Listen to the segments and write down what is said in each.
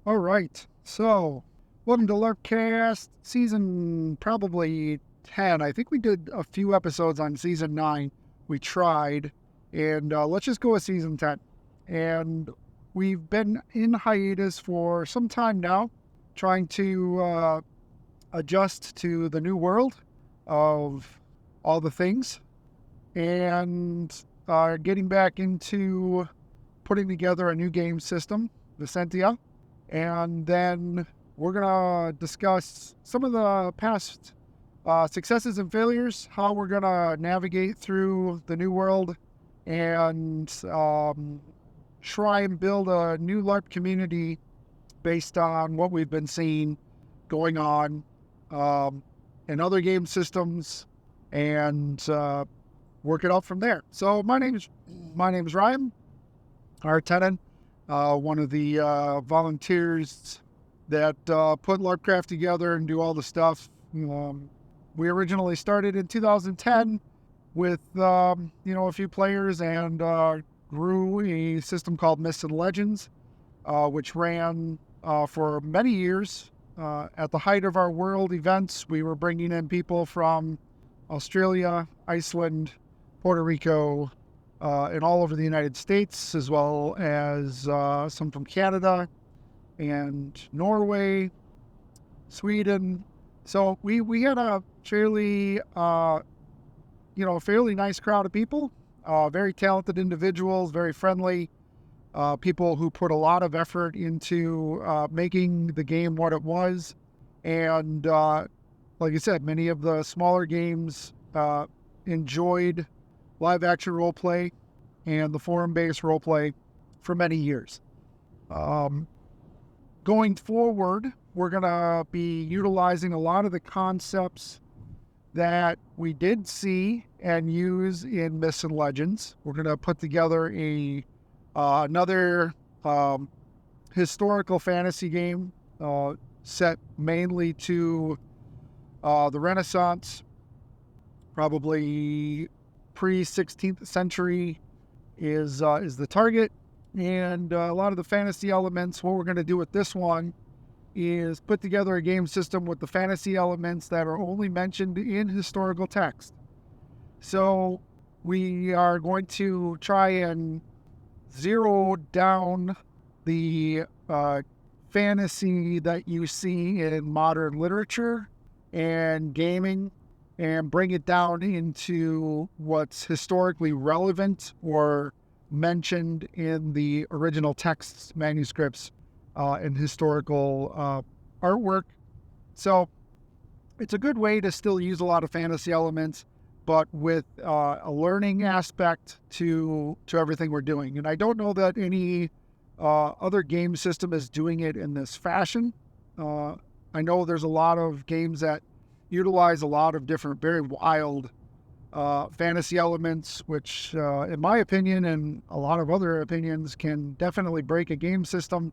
All right. So, welcome to Larpcast, season probably 10. I think we did a few episodes on season 9. We tried, and let's just go with season 10. And we've been in hiatus for some time now, trying to adjust to the new world of all the things and getting back into putting together a new game system, Vicentia. And then we're going to discuss some of the past successes and failures, how we're going to navigate through the new world, and try and build a new LARP community based on what we've been seeing going on in other game systems, and work it out from there. So my name is Ryan Artenen. One of the volunteers that put LarpCraft together and do all the stuff. We originally started in 2010 with a few players and grew a system called Myths and Legends, which ran for many years. At the height of our world events, we were bringing in people from Australia, Iceland, Puerto Rico, and all over the United States, as well as some from Canada and Norway, Sweden. So we had a fairly nice crowd of people, very talented individuals, very friendly, people who put a lot of effort into making the game what it was. And like I said, many of the smaller games enjoyed live action role play and the forum-based role play for many years. Going forward, we're going to be utilizing a lot of the concepts that we did see and use in Myths and Legends. We're going to put together another historical fantasy game set mainly to the Renaissance, probably pre-16th century is the target, and a lot of the fantasy elements. What we're going to do with this one is put together a game system with the fantasy elements that are only mentioned in historical text. So we are going to try and zero down the fantasy that you see in modern literature and gaming, and bring it down into what's historically relevant or mentioned in the original texts, manuscripts, and historical artwork. So it's a good way to still use a lot of fantasy elements, but with a learning aspect to everything we're doing. And I don't know that any other game system is doing it in this fashion. I know there's a lot of games that utilize a lot of different, very wild fantasy elements, which, in my opinion and a lot of other opinions, can definitely break a game system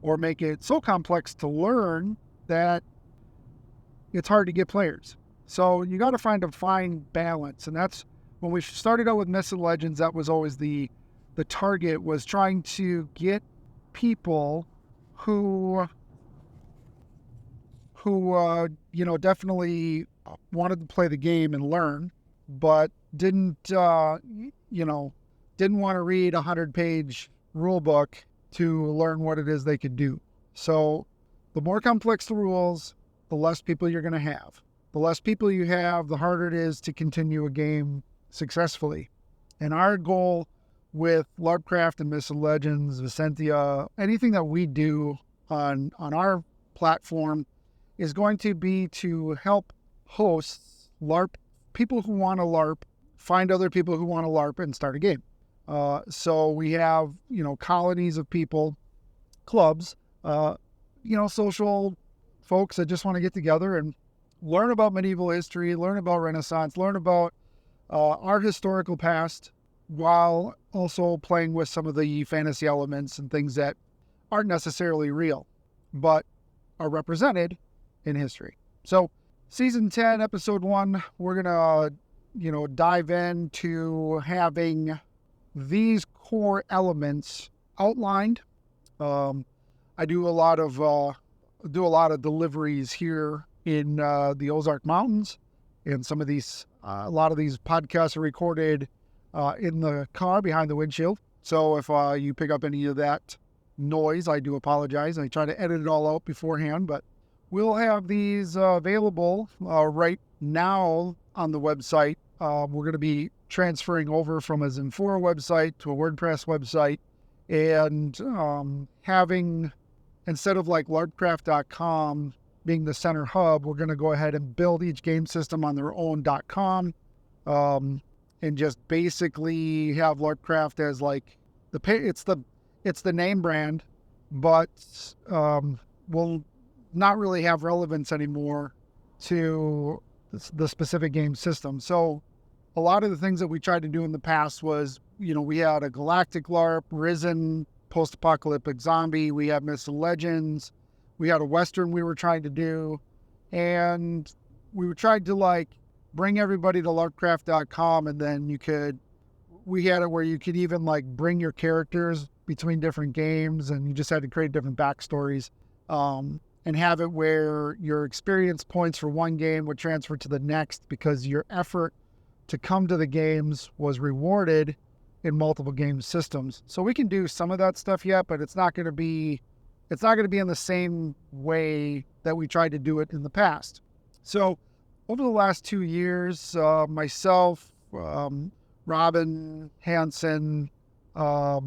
or make it so complex to learn that it's hard to get players. So you got to find a fine balance, and that's when we started out with Myths and Legends. That was always the target, was trying to get people who definitely wanted to play the game and learn, but didn't want to read a 100-page rule book to learn what it is they could do. So the more complex the rules, the less people you're going to have. The less people you have, the harder it is to continue a game successfully. And our goal with LarpCraft and Myths and Legends, Vicentia, anything that we do on our platform is going to be to help hosts, LARP, people who want to LARP, find other people who want to LARP and start a game. So we have, colonies of people, clubs, social folks that just want to get together and learn about medieval history, learn about Renaissance, learn about our historical past, while also playing with some of the fantasy elements and things that aren't necessarily real, but are represented in history. So season 10, episode 1, we're going to, dive into having these core elements outlined. I do a lot of deliveries here in the Ozark Mountains, and a lot of these podcasts are recorded in the car behind the windshield. So if you pick up any of that noise, I do apologize. I try to edit it all out beforehand, but we'll have these available right now on the website. We're going to be transferring over from a Zenfora website to a WordPress website, and having, instead of like LarpCraft.com being the center hub, we're going to go ahead and build each game system on their own .com, and just basically have LarpCraft as like it's the name brand, but will not really have relevance anymore to the specific game system. So a lot of the things that we tried to do in the past was, we had a Galactic LARP, Risen, Post-Apocalyptic Zombie, we had Myths and Legends, we had a Western we were trying to do, and we tried to like bring everybody to LarpCraft.com, and then we had it where you could even like bring your characters between different games, and you just had to create different backstories, and have it where your experience points for one game would transfer to the next because your effort to come to the games was rewarded in multiple game systems. So we can do some of that stuff yet, but it's not going to be in the same way that we tried to do it in the past. So over the last 2 years, myself, Robin Hansen, a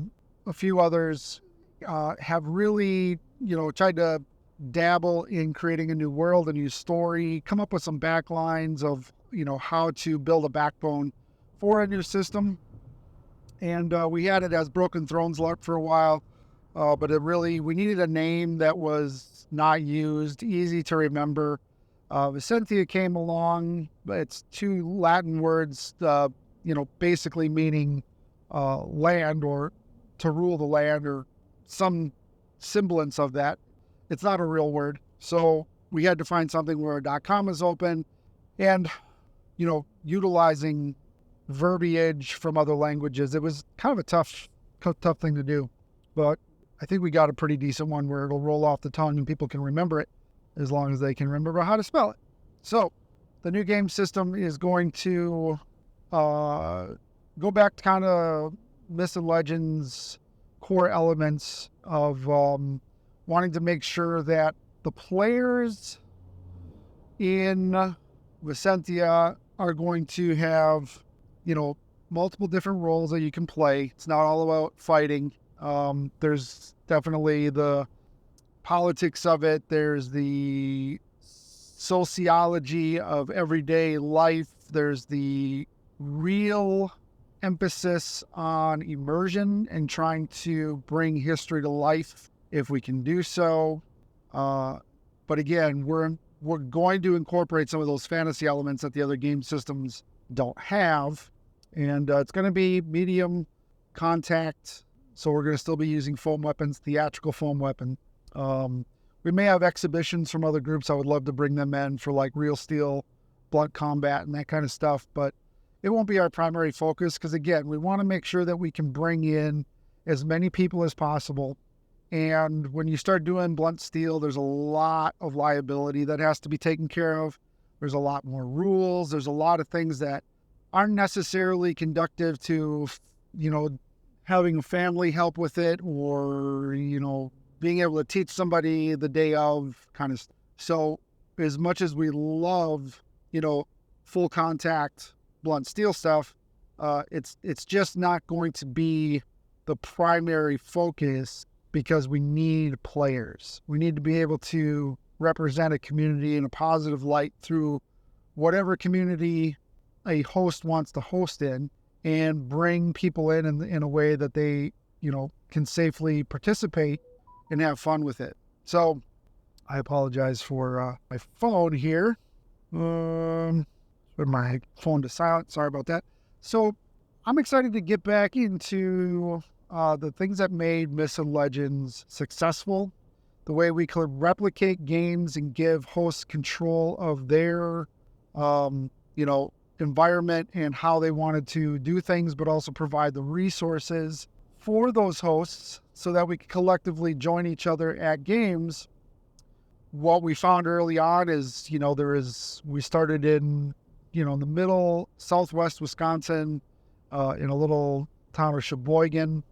few others have really, tried to dabble in creating a new world, a new story, come up with some backlines of, how to build a backbone for a new system. And we had it as Broken Thrones LARP for a while, but we needed a name that was not used, easy to remember. Vicentia came along, but it's 2 Latin words, basically meaning land, or to rule the land, or some semblance of that. It's not a real word. So we had to find something where .com is open, and, utilizing verbiage from other languages. It was kind of a tough thing to do, but I think we got a pretty decent one where it'll roll off the tongue and people can remember it as long as they can remember how to spell it. So the new game system is going to go back to kind of Myths and Legends core elements of wanting to make sure that the players in Vicentia are going to have, multiple different roles that you can play. It's not all about fighting. There's definitely the politics of it. There's the sociology of everyday life. There's the real emphasis on immersion and trying to bring history to life if we can do so. But again, we're going to incorporate some of those fantasy elements that the other game systems don't have. And it's going to be medium contact. So we're going to still be using foam weapons, theatrical foam weapon. We may have exhibitions from other groups. I would love to bring them in for like real steel, blunt combat, and that kind of stuff. But it won't be our primary focus because, again, we want to make sure that we can bring in as many people as possible. And when you start doing blunt steel, there's a lot of liability that has to be taken care of. There's a lot more rules. There's a lot of things that aren't necessarily conducive to, having a family help with it, or, being able to teach somebody the day of kind of. So as much as we love, full contact blunt steel stuff, it's just not going to be the primary focus because we need players. We need to be able to represent a community in a positive light through whatever community a host wants to host in, and bring people in a way that they, can safely participate and have fun with it. So I apologize for my phone here. Put my phone to silent. Sorry about that. So I'm excited to get back into the things that made Myths and Legends successful, the way we could replicate games and give hosts control of their, environment and how they wanted to do things, but also provide the resources for those hosts so that we could collectively join each other at games, what we found early on is, we started in, in the middle, southwest Wisconsin, in a little town of Sheboygan,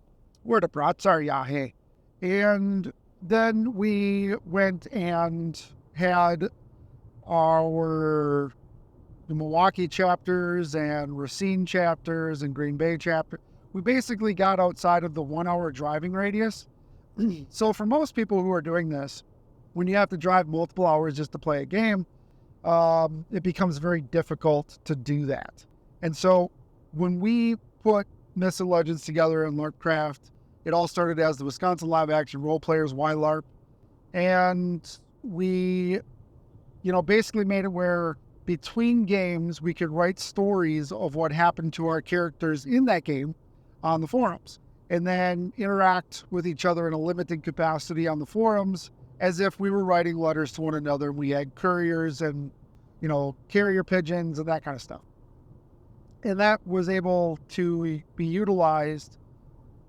where the brats are, yeah, hey. And then we went and had the Milwaukee chapters and Racine chapters and Green Bay chapter. We basically got outside of the 1 hour driving radius. So for most people who are doing this, when you have to drive multiple hours just to play a game, it becomes very difficult to do that. And so when we put Myths and Legends together in LarpCraft, it all started as the Wisconsin Live Action Role Players Why LARP. And we, basically made it where between games, we could write stories of what happened to our characters in that game on the forums, and then interact with each other in a limited capacity on the forums as if we were writing letters to one another. We had couriers and, carrier pigeons and that kind of stuff. And that was able to be utilized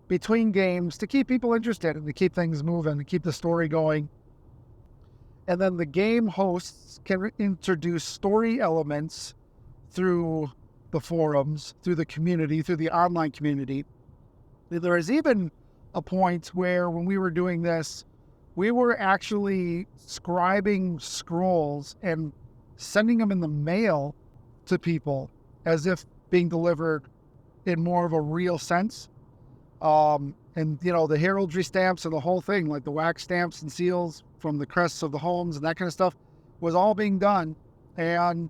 between games to keep people interested and to keep things moving, to keep the story going. And then the game hosts can introduce story elements through the forums, through the community, through the online community. There is even a point where when we were doing this, we were actually scribing scrolls and sending them in the mail to people as if being delivered in more of a real sense. And, the heraldry stamps and the whole thing, like the wax stamps and seals from the crests of the homes and that kind of stuff, was all being done. And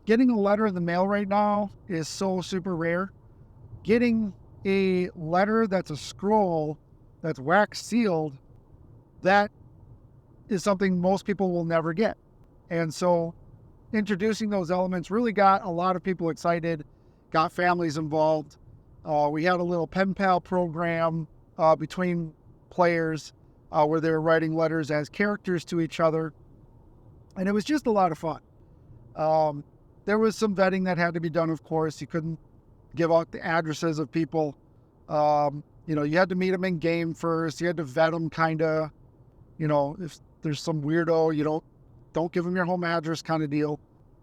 getting a letter in the mail right now is so super rare. Getting a letter that's a scroll that's wax sealed, that is something most people will never get. And so introducing those elements really got a lot of people excited, got families involved. We had a little pen pal program between players where they were writing letters as characters to each other. And it was just a lot of fun. There was some vetting that had to be done, of course. You couldn't give out the addresses of people. You had to meet them in game first. You had to vet them, kind of. If there's some weirdo, don't give them your home address, kind of deal.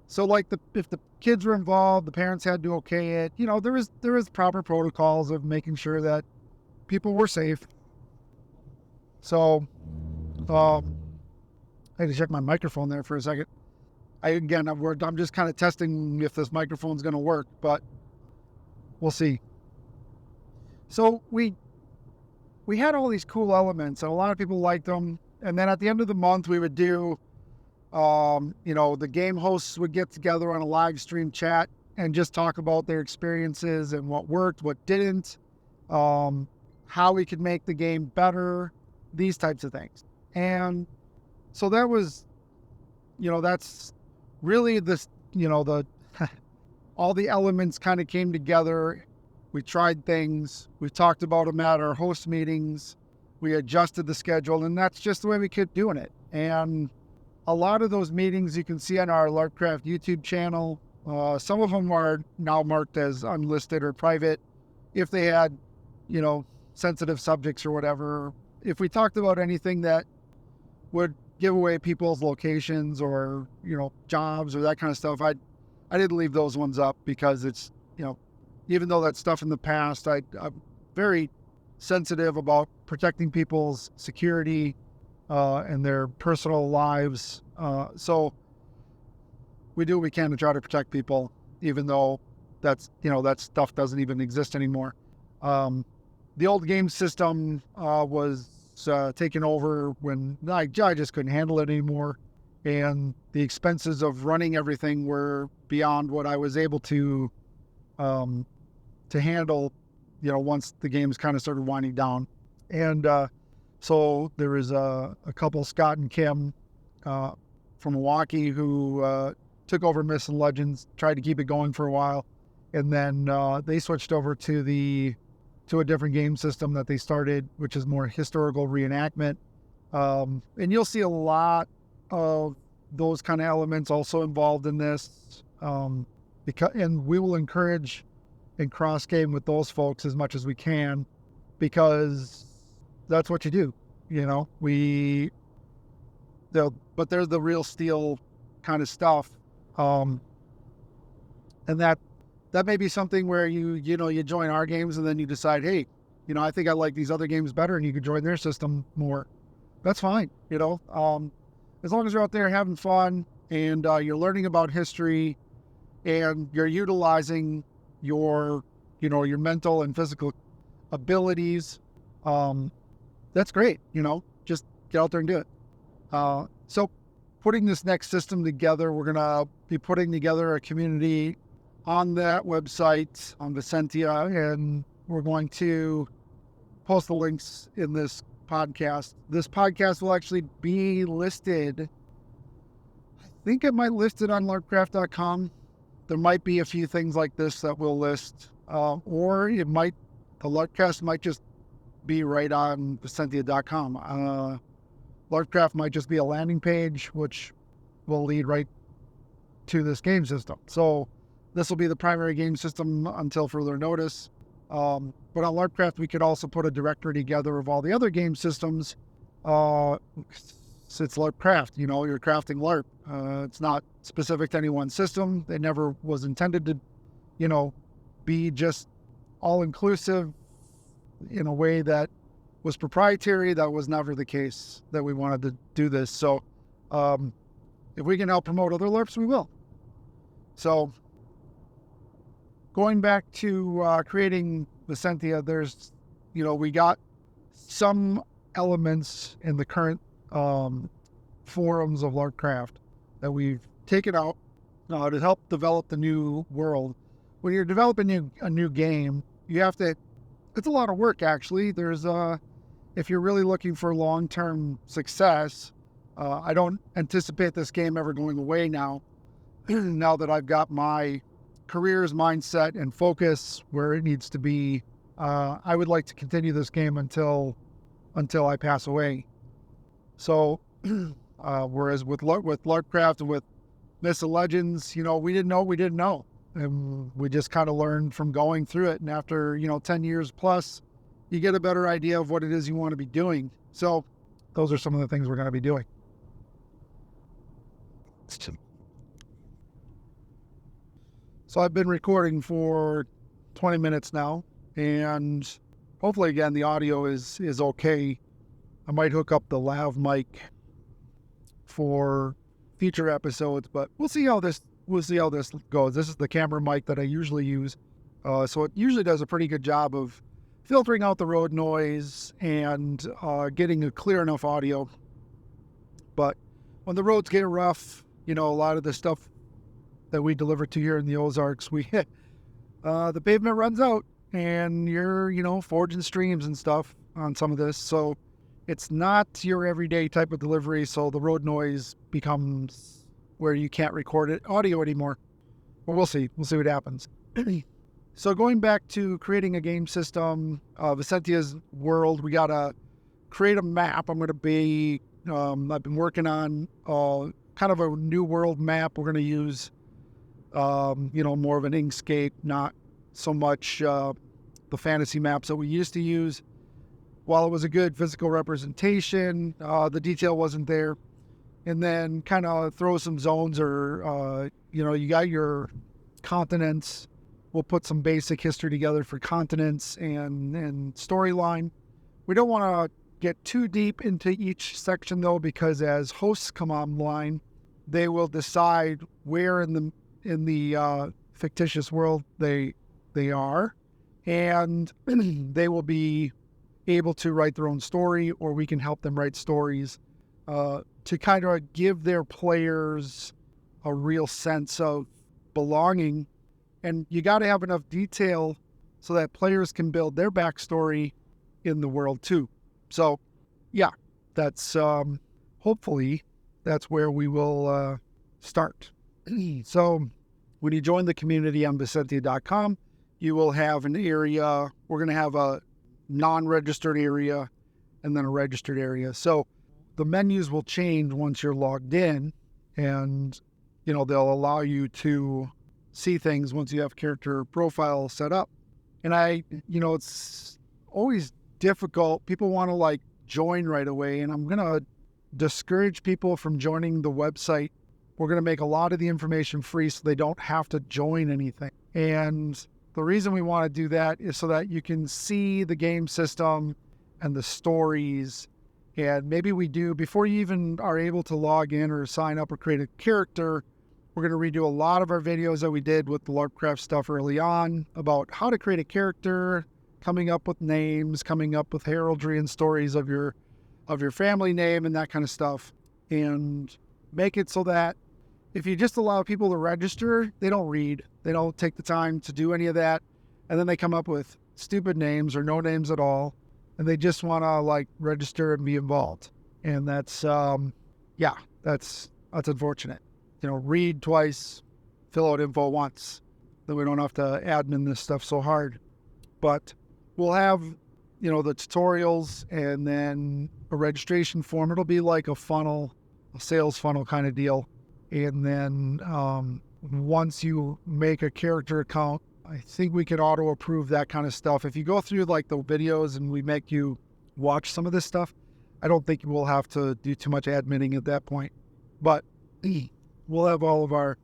So, if the kids were involved, the parents had to okay it. There is proper protocols of making sure that people were safe. So, I had to check my microphone there for a second. I'm just kind of testing if this microphone's going to work, but we'll see. So we had all these cool elements, and a lot of people liked them. And then at the end of the month, we would do, the game hosts would get together on a live stream chat and just talk about their experiences and what worked, what didn't, how we could make the game better, these types of things. And so that was, that's really this, all the elements kind of came together. We tried things. We talked about them at our host meetings. We adjusted the schedule, and that's just the way we kept doing it. And a lot of those meetings you can see on our LarpCraft YouTube channel. Some of them are now marked as unlisted or private if they had, sensitive subjects or whatever. If we talked about anything that would give away people's locations or, jobs or that kind of stuff, I didn't leave those ones up because it's, even though that's stuff in the past, I'm very sensitive about protecting people's security and their personal lives. So we do what we can to try to protect people, even though that stuff doesn't even exist anymore. The old game system was taken over when I just couldn't handle it anymore. And the expenses of running everything were beyond what I was able to handle, once the games kind of started winding down. And so there was a couple, Scott and Kim from Milwaukee, who took over Myths and Legends, tried to keep it going for a while. And then they switched over to a different game system that they started, which is more historical reenactment. And you'll see a lot of those kind of elements also involved in this. And we will encourage and cross game with those folks as much as we can, because that's what you do. But they're the real steel kind of stuff. And that may be something where you join our games and then you decide, hey, I think I like these other games better, and you could join their system more. That's fine. As long as you're out there having fun and you're learning about history and you're utilizing your mental and physical abilities, that's great. Just get out there and do it. So putting this next system together, we're going to be putting together a community on that website, on Vicentia, and we're going to post the links in this podcast. This podcast will actually be listed. I think it might list it on LarpCraft.com. There might be a few things like this that we'll list, or the LarpCast might just be right on Vicentia.com. LarpCraft might just be a landing page, which will lead right to this game system. So this will be the primary game system until further notice. But on LarpCraft, we could also put a directory together of all the other game systems. It's LarpCraft, you're crafting LARP. It's not specific to any one system. It never was intended to, be just all-inclusive in a way that was proprietary. That was never the case that we wanted to do this. So if we can help promote other LARPs, we will. So going back to creating Vicentia, there's, we got some elements in the current forums of LarpCraft that we've taken out to help develop the new world. When you're developing a new game, it's a lot of work, actually. If you're really looking for long-term success, I don't anticipate this game ever going away now, now that I've got my career's mindset and focus where it needs to be. I would like to continue this game until I pass away. So, whereas with LarpCraft and with Myths and Legends, we didn't know. And we just kind of learned from going through it. And after, 10 years plus, you get a better idea of what it is you want to be doing. So those are some of the things we're going to be doing. So I've been recording for 20 minutes now, and hopefully, again, the audio is okay. I might hook up the lav mic for future episodes, but we'll see how this goes. This is the camera mic that I usually use, so it usually does a pretty good job of filtering out the road noise and getting a clear enough audio. But when the roads get rough, a lot of the stuff that we deliver to here in the Ozarks, the pavement runs out, and you're forging streams and stuff on some of this. So it's not your everyday type of delivery. So the road noise becomes where you can't record audio anymore. But we'll see. We'll see what happens. So going back to creating a game system, Vicentia's world, we got to create a map. I've been working on kind of a new world map. We're going to use, more of an Inkscape, not so much the fantasy maps that we used to use. While it was a good physical representation, the detail wasn't there. And then kind of throw some zones or, you got your continents. We'll put some basic history together for continents and storyline. We don't want to get too deep into each section, though, because as hosts come online, they will decide where in the fictitious world they are, and they will be able to write their own story, or we can help them write stories to kind of give their players a real sense of belonging. And you got to have enough detail so that players can build their backstory in the world too. So yeah, that's hopefully that's where we will start. So when you join the community on Vicentia.com, you will have an area. We're going to have a non-registered area and then a registered area. So the menus will change once you're logged in, and they'll allow you to see things once you have character profile set up. And it's always difficult. People want to like join right away, and I'm going to discourage people from joining the website. We're going to make a lot of the information free so they don't have to join anything. And the reason we want to do that is so that you can see the game system and the stories. And maybe we do, before you even are able to log in or sign up or create a character, we're going to redo a lot of our videos that we did with the LarpCraft stuff early on about how to create a character, coming up with names, coming up with heraldry and stories of your family name and that kind of stuff. And make it so that if you just allow people to register, they don't read, they don't take the time to do any of that. And then they come up with stupid names or no names at all. And they just want to like register and be involved. And that's unfortunate. Read twice, fill out info once. Then we don't have to admin this stuff so hard. But we'll have, the tutorials and then a registration form. It'll be like a funnel, a sales funnel kind of deal. And then once you make a character account, I think we can auto approve that kind of stuff. If you go through like the videos and we make you watch some of this stuff, I don't think we'll have to do too much adminning at that point. But we'll have all of our,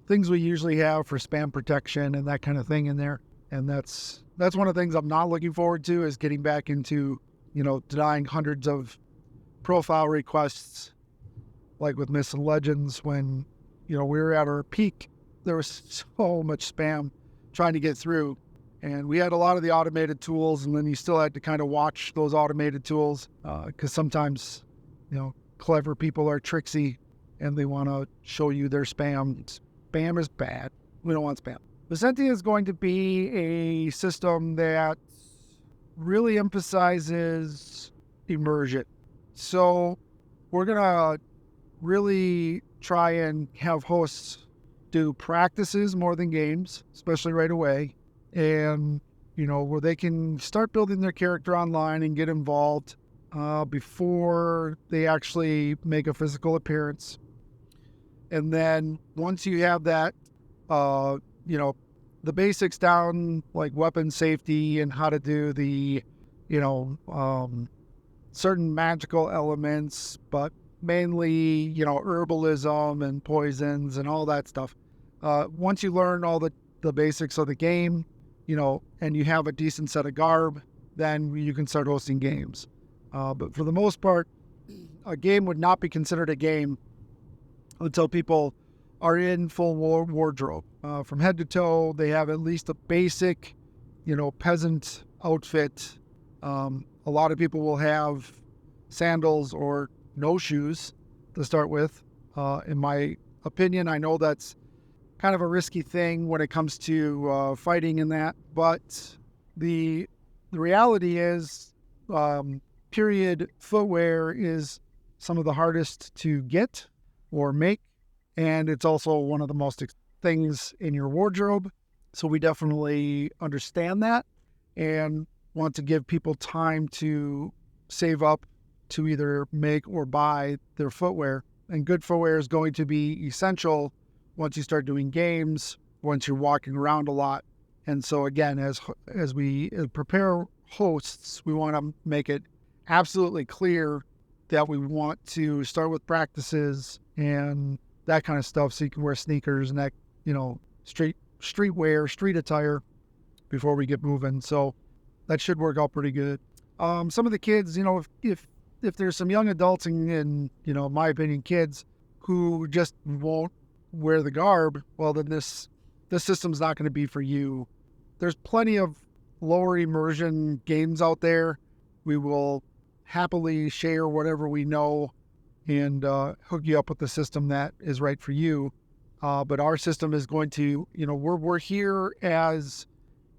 things we usually have for spam protection and that kind of thing in there. And that's one of the things I'm not looking forward to, is getting back into, denying hundreds of profile requests like with Myths and Legends. When, we were at our peak, there was so much spam trying to get through. And we had a lot of the automated tools, and then you still had to kind of watch those automated tools because sometimes, clever people are tricksy and they want to show you their spam. Spam is bad. We don't want spam. Visenti is going to be a system that really emphasizes immersion. So we're going to really try and have hosts do practices more than games, especially right away. And, where they can start building their character online and get involved before they actually make a physical appearance. And then once you have that, the basics down, like weapon safety and how to do the, certain magical elements, but mainly, herbalism and poisons and all that stuff. Once you learn all the basics of the game, and you have a decent set of garb, then you can start hosting games. But for the most part, a game would not be considered a game until people are in full wardrobe. From head to toe, they have at least a basic, peasant outfit. A lot of people will have sandals or no shoes to start with. In my opinion, I know that's kind of a risky thing when it comes to fighting in that, but the reality is period footwear is some of the hardest to get or make, and it's also one of the most things in your wardrobe. So we definitely understand that and want to give people time to save up to either make or buy their footwear. And good footwear is going to be essential once you start doing games, once you're walking around a lot. And so again, as we prepare hosts, we want to make it absolutely clear that we want to start with practices and that kind of stuff, so you can wear sneakers and that, streetwear, street attire before we get moving. So that should work out pretty good. Some of the kids, if there's some young adults and my opinion, kids who just won't wear the garb, well, then this system's not going to be for you. There's plenty of lower immersion games out there. We will happily share whatever we know and hook you up with the system that is right for you. But our system is going to, we're here as,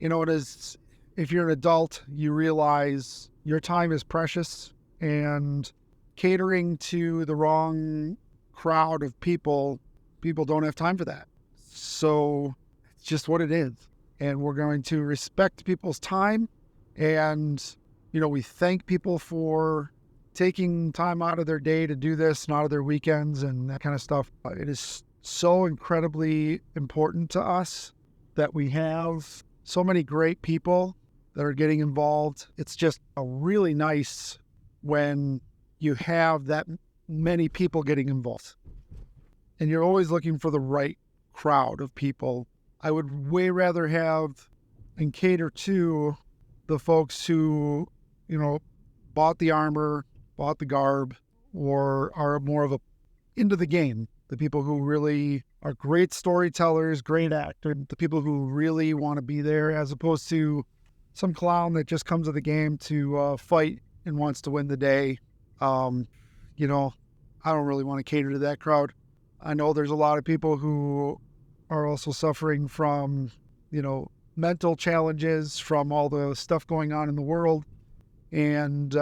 as if you're an adult, you realize your time is precious, and catering to the wrong crowd of people don't have time for that. So it's just what it is. And we're going to respect people's time. And, we thank people for taking time out of their day to do this and out of their weekends and that kind of stuff. It is so incredibly important to us that we have so many great people that are getting involved. It's just really nice when you have that many people getting involved. And you're always looking for the right crowd of people. I would way rather have and cater to the folks who, bought the armor, bought the garb, or are more of a into the game. The people who really are great storytellers, great actors, the people who really want to be there, as opposed to some clown that just comes to the game to fight and wants to win the day. I don't really want to cater to that crowd. I know there's a lot of people who are also suffering from, mental challenges from all the stuff going on in the world. And,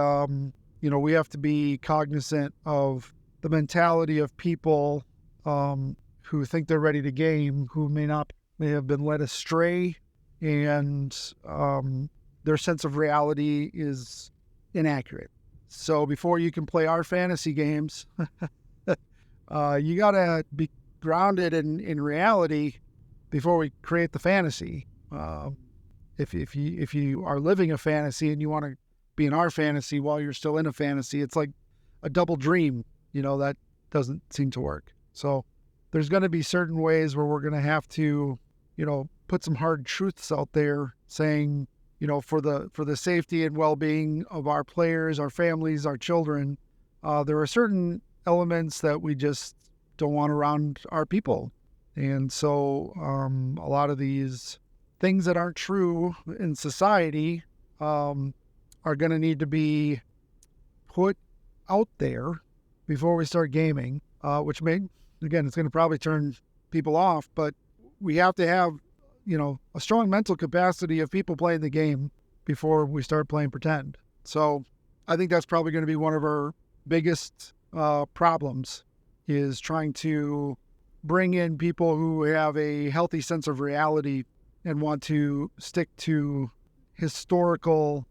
we have to be cognizant of the mentality of people who think they're ready to game, who may have been led astray, and their sense of reality is inaccurate. So before you can play our fantasy games, you got to be grounded in reality before we create the fantasy. If you are living a fantasy and you want to be in our fantasy while you're still in a fantasy, it's like a double dream. That doesn't seem to work. So there's going to be certain ways where we're going to have to, put some hard truths out there saying, for the safety and well-being of our players, our families, our children, there are certain elements that we just don't want around our people. And so a lot of these things that aren't true in society are going to need to be put out there before we start gaming, which it's going to probably turn people off, but we have to have, a strong mental capacity of people playing the game before we start playing pretend. So I think that's probably going to be one of our biggest problems, is trying to bring in people who have a healthy sense of reality and want to stick to historical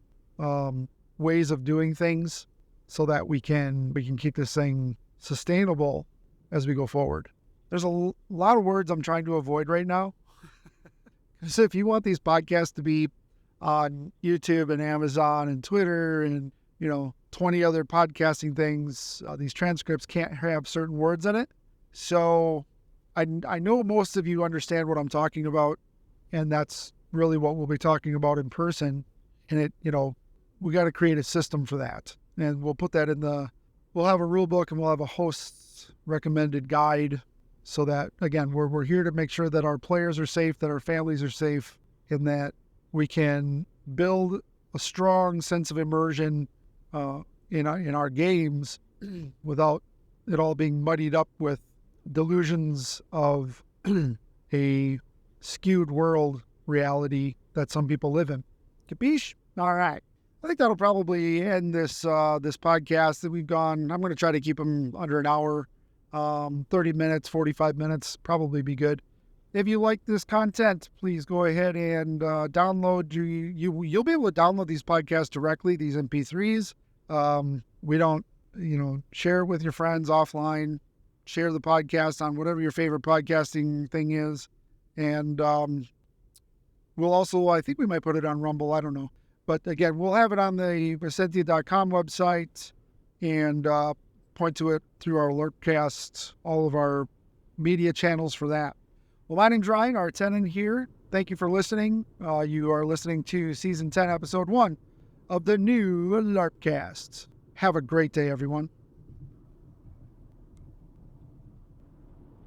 ways of doing things so that we can keep this thing sustainable as we go forward. There's a lot of words I'm trying to avoid right now. So if you want these podcasts to be on YouTube and Amazon and Twitter and, 20 other podcasting things, these transcripts can't have certain words in it. So I know most of you understand what I'm talking about, and that's really what we'll be talking about in person. And we got to create a system for that. And we'll put that we'll have a rule book and we'll have a host's recommended guide, so that, again, we're here to make sure that our players are safe, that our families are safe, and that we can build a strong sense of immersion in our games without it all being muddied up with delusions of a skewed world reality that some people live in. Capiche? All right. I think that'll probably end this podcast that we've gone. I'm going to try to keep them under an hour. 30 minutes, 45 minutes, probably be good. If you like this content, please go ahead and download. You'll be able to download these podcasts directly, these MP3s. We don't, share it with your friends offline. Share the podcast on whatever your favorite podcasting thing is. And we'll also, I think we might put it on Rumble. I don't know. But again, we'll have it on the Vicentia.com website and point to it through our LarpCast, all of our media channels for that. Well, my name's Ryan, Artenen here. Thank you for listening. You are listening to Season 10, Episode 1 of the new LarpCast. Have a great day, everyone.